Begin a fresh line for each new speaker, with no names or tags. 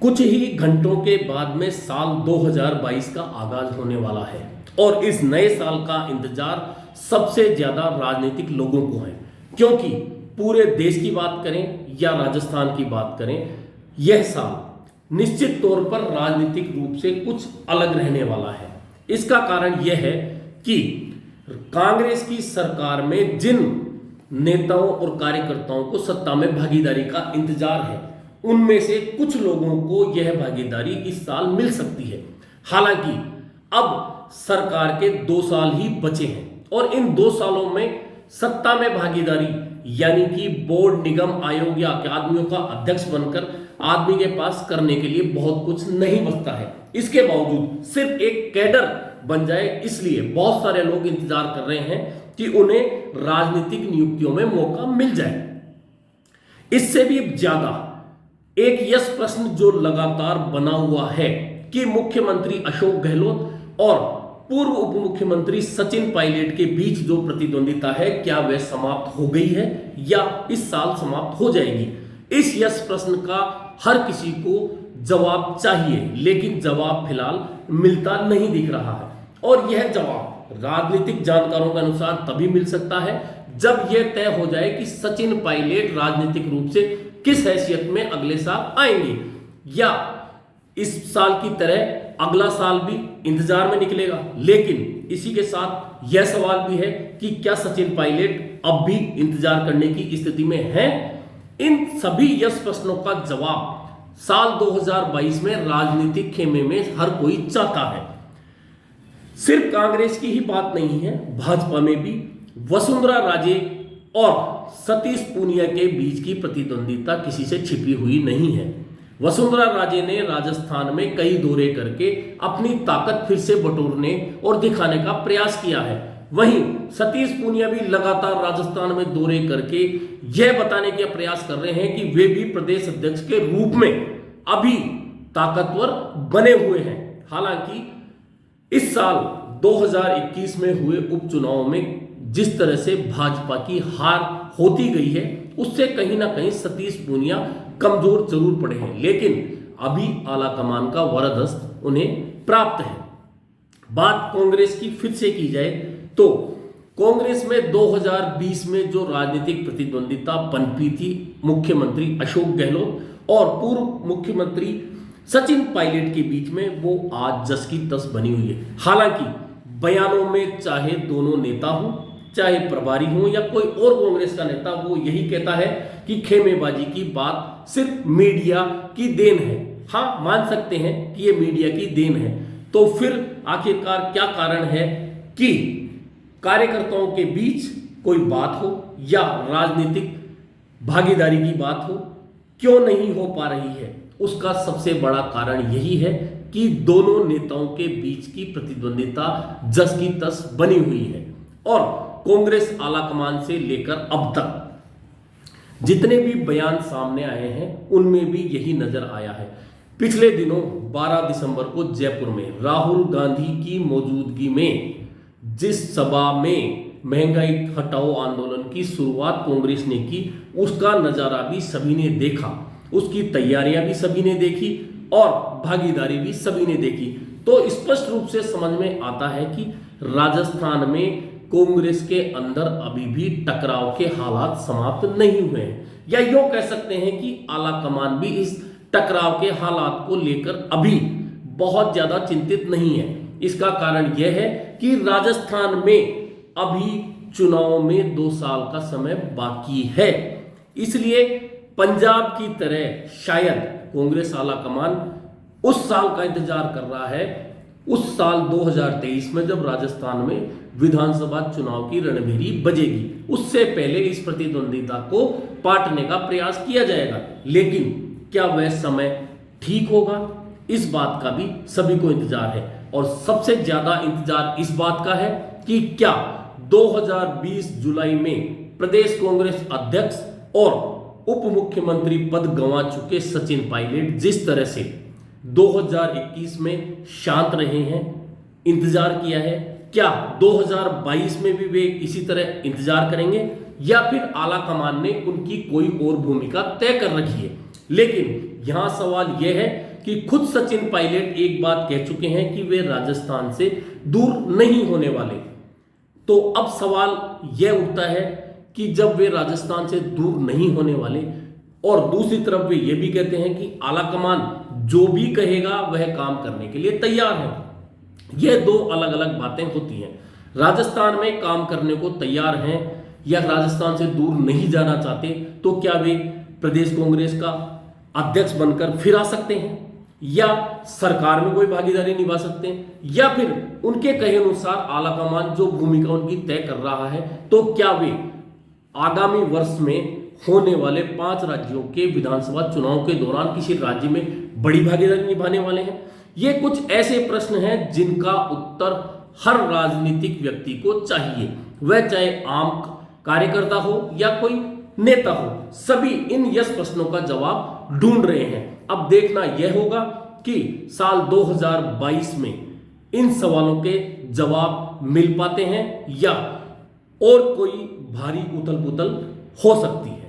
कुछ ही घंटों के बाद में साल 2022 का आगाज होने वाला है और इस नए साल का इंतजार सबसे ज्यादा राजनीतिक लोगों को है, क्योंकि पूरे देश की बात करें या राजस्थान की बात करें, यह साल निश्चित तौर पर राजनीतिक रूप से कुछ अलग रहने वाला है। इसका कारण यह है कि कांग्रेस की सरकार में जिन नेताओं और कार्यकर्ताओं को सत्ता में भागीदारी का इंतजार है, उनमें से कुछ लोगों को यह भागीदारी इस साल मिल सकती है। हालांकि अब सरकार के 2 साल ही बचे हैं और इन 2 सालों में सत्ता में भागीदारी यानी कि बोर्ड, निगम, आयोग या अकादमियों का अध्यक्ष बनकर आदमी के पास करने के लिए बहुत कुछ नहीं बचता है। इसके बावजूद सिर्फ एक कैडर बन जाए, इसलिए बहुत सारे लोग इंतजार कर रहे हैं कि उन्हें राजनीतिक नियुक्तियों में मौका मिल जाए। इससे भी ज्यादा एक यस प्रश्न जो लगातार बना हुआ है कि मुख्यमंत्री अशोक गहलोत और पूर्व उप मुख्यमंत्री सचिन पायलट के बीच जो प्रतिद्वंदिता है, क्या वह समाप्त हो गई है या इस साल समाप्त हो जाएगी। इस यस प्रश्न का हर किसी को जवाब चाहिए, लेकिन जवाब फिलहाल मिलता नहीं दिख रहा है और यह जवाब राजनीतिक जानकारों के अनुसार तभी मिल सकता है जब यह तय हो जाए कि सचिन पायलट राजनीतिक रूप से किस हैसियत में अगले साल आएंगे, या इस साल की तरह अगला साल भी इंतजार में निकलेगा। लेकिन इसी के साथ यह सवाल भी है कि क्या सचिन पायलट अब भी इंतजार करने की स्थिति में है। इन सभी यस प्रश्नों का जवाब साल 2022 में राजनीतिक खेमे में हर कोई चाहता है। सिर्फ कांग्रेस की ही बात नहीं है, भाजपा में भी वसुंधरा राजे और सतीश पूनिया के बीच की प्रतिद्वंदिता किसी से छिपी हुई नहीं है। वसुंधरा राजे ने राजस्थान में कई दौरे करके अपनी ताकत फिर से बटोरने और दिखाने का प्रयास किया है। वहीं सतीश पूनिया भी लगातार राजस्थान में दौरे करके यह बताने का प्रयास कर रहे हैं कि वे भी प्रदेश अध्यक्ष के रूप में अभी ताकतवर बने हुए हैं। हालांकि इस साल 2021 में हुए उपचुनाव में जिस तरह से भाजपा की हार होती गई है, उससे कहीं ना कहीं सतीश पूनिया कमजोर जरूर पड़े हैं, लेकिन अभी आला कमान का वरदस्त उन्हें प्राप्त है। बात कांग्रेस की फिर से की जाए तो कांग्रेस में 2020 में जो राजनीतिक प्रतिद्वंदिता पनपी थी मुख्यमंत्री अशोक गहलोत और पूर्व मुख्यमंत्री सचिन पायलट के बीच में, वो आज जस की तस बनी हुई है। हालांकि बयानों में चाहे दोनों नेता हो, चाहे प्रभारी हो या कोई और कांग्रेस का नेता, वो यही कहता है कि खेमेबाजी की बात सिर्फ मीडिया की देन है। हाँ, मान सकते हैं कि ये मीडिया की देन है, तो फिर आखिरकार क्या कारण है कि कार्यकर्ताओं के बीच कोई बात हो या राजनीतिक भागीदारी की बात हो, क्यों नहीं हो पा रही है? उसका सबसे बड़ा कारण यही है कि दोनों नेताओं के बीच की प्रतिद्वंदिता जस की तस बनी हुई है और कांग्रेस आलाकमान से लेकर अब तक जितने भी बयान सामने आए हैं उनमें भी यही नजर आया है। पिछले दिनों 12 दिसंबर को जयपुर में राहुल गांधी की मौजूदगी में जिस सभा में महंगाई हटाओ आंदोलन की शुरुआत कांग्रेस ने की, उसका नजारा भी सभी ने देखा, उसकी तैयारियां भी सभी ने देखी और भागीदारी भी सभी ने देखी। तो स्पष्ट रूप से समझ में आता है कि राजस्थान में कांग्रेस के अंदर अभी भी टकराव के हालात समाप्त नहीं हुए हैं, या यूं कह सकते हैं कि आला कमान भी इस टकराव के हालात को लेकर अभी बहुत ज्यादा चिंतित नहीं है। इसका कारण यह है कि राजस्थान में अभी चुनाव में 2 साल का समय बाकी है, इसलिए पंजाब की तरह शायद कांग्रेस आला कमान उस साल का इंतजार कर रहा है, उस साल 2023 में जब राजस्थान में विधानसभा चुनाव की रणभेरी बजेगी, उससे पहले इस प्रतिद्वंदिता को पाटने का प्रयास किया जाएगा। लेकिन क्या वह समय ठीक होगा, इस बात का भी सभी को इंतजार है और सबसे ज्यादा इंतजार इस बात का है कि क्या 2020 जुलाई में प्रदेश कांग्रेस अध्यक्ष और उप मुख्यमंत्री पद गंवा चुके सचिन पायलट जिस तरह से 2021 में शांत रहे हैं, इंतजार किया है, क्या 2022 में भी वे इसी तरह इंतजार करेंगे या फिर आला कमान ने उनकी कोई और भूमिका तय कर रखी है। लेकिन यहां सवाल यह है कि खुद सचिन पायलट एक बात कह चुके हैं कि वे राजस्थान से दूर नहीं होने वाले। तो अब सवाल यह उठता है कि जब वे राजस्थान से दूर नहीं होने वाले और दूसरी तरफ वे ये भी कहते हैं कि आलाकमान जो भी कहेगा वह काम करने के लिए तैयार है, यह दो अलग अलग बातें होती हैं। राजस्थान में काम करने को तैयार हैं या राजस्थान से दूर नहीं जाना चाहते, तो क्या वे प्रदेश कांग्रेस का अध्यक्ष बनकर फिर आ सकते हैं या सरकार में कोई भागीदारी निभा सकते हैं, या फिर उनके कहे अनुसार आलाकमान जो भूमिका उनकी तय कर रहा है, तो क्या वे आगामी वर्ष में होने वाले 5 राज्यों के विधानसभा चुनाव के दौरान किसी राज्य में बड़ी भागीदारी निभाने वाले हैं। ये कुछ ऐसे प्रश्न हैं जिनका उत्तर हर राजनीतिक व्यक्ति को चाहिए, वह चाहे आम कार्यकर्ता हो या कोई नेता हो। सभी इन यस प्रश्नों का जवाब ढूंढ रहे हैं। अब देखना यह होगा कि साल 2022 में इन सवालों के जवाब मिल पाते हैं या और कोई भारी उथल पुथल हो सकती है।